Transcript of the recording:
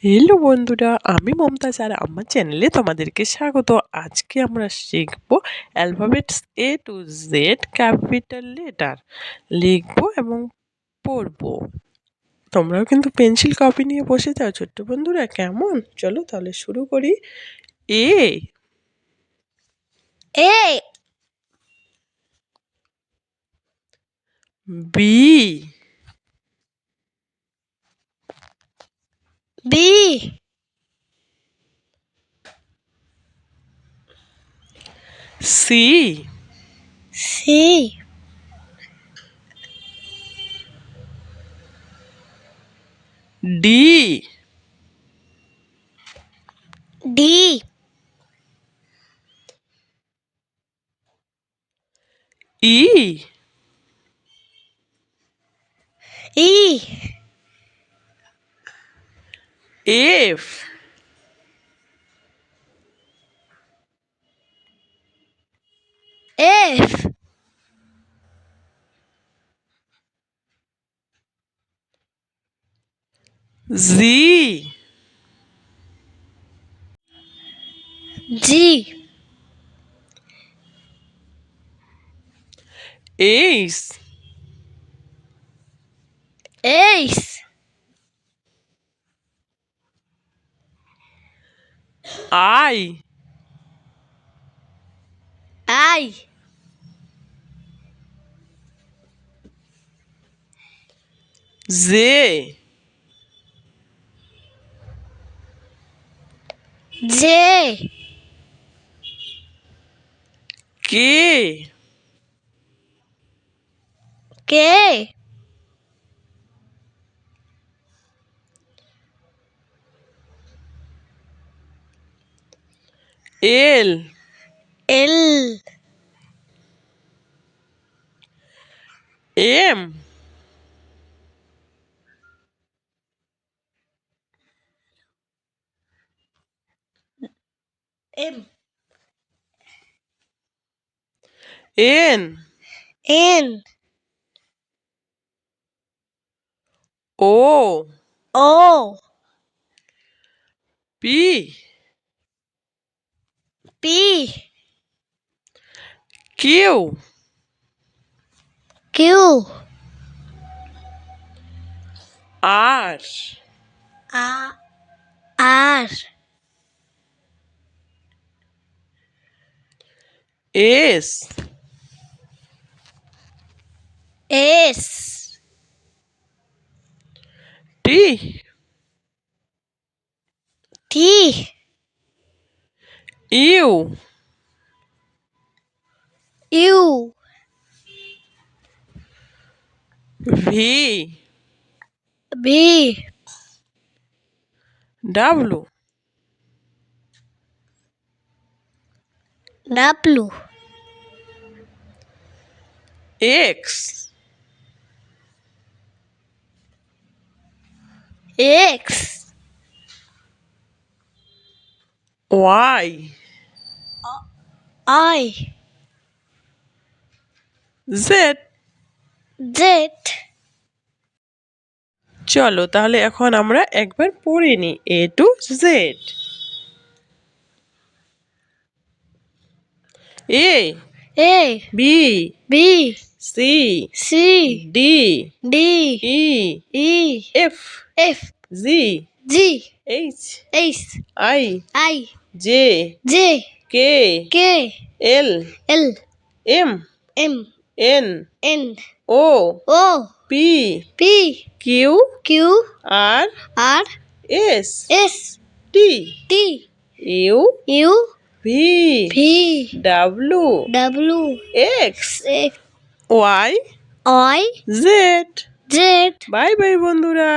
Hello বন্ধুরা, আমি মমতাজ আর আমার চ্যানেলে তোমাদেরকে স্বাগত। আজকে আমরা শিখব alphabets A to Z capital letter লিখব এবং পড়ব। তোমরাও কিন্তু পেন্সিল কপি নিয়ে বসে যাও ছোট্ট বন্ধুরা, কেমন? চলো তাহলে শুরু করি। A, A, B, B, C, C, D, D, E, E, F, F, G, G, H, H, I, I, J, J, K, K, L, L, M, M, N, N, O, O, P, P, Q, Q, R, R, S, S, T, T, U, U, V, B, W, W, X, X, Y, I, Z. Z, চলো তাহলে এখন আমরা একবার পড়ে নিই A to Z. A, A, B, B, C, C, D, D, E, E, F, F, G, G, H, H, I, I, J, J, K, K, L, L, M, M, N, N, O, O, P, P, Q, Q, R, R, S, S, T, T, U, U, V, V, W, W, X, X, Y, I, Z. Z. Bye bye বন্ধুরা।